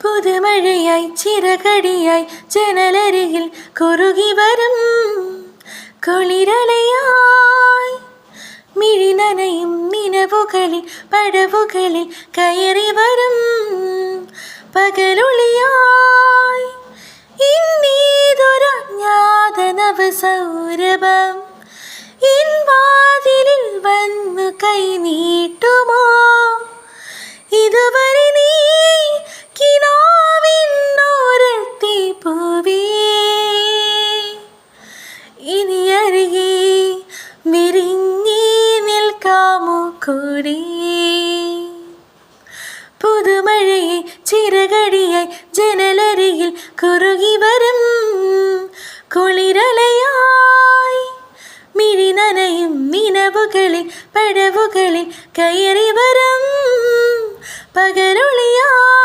പുതുമഴയായി ചിറകടിയായി ജനലരികിൽ കുറുകി വരും കുളിരലയായി മിഴി നനയും നിനവുകളിൽ പടവുകളിൽ കയറി വരും പകലൊളിയായി ഇന്നീതൊരജ്ഞാത നവസൗരഭം എൻ വാതിലിൽ വന്നു കൈ നീട്ടുമോ ഇതുവരെ നീ കിനാവിന്നോരത്തി പൂവേ ഇനി അരികെ വിരിഞ്ഞേ നിൽക്കാമോ കൂടെ പുതുമഴയെ ചിറകടിയായി ജനലരികിൽ കുറുകി വരും കുളിരലയായി മിഴി നനയും നിനവുകളിൽ പടവുകളിൽ കയറി വരും പകലൊളിയായി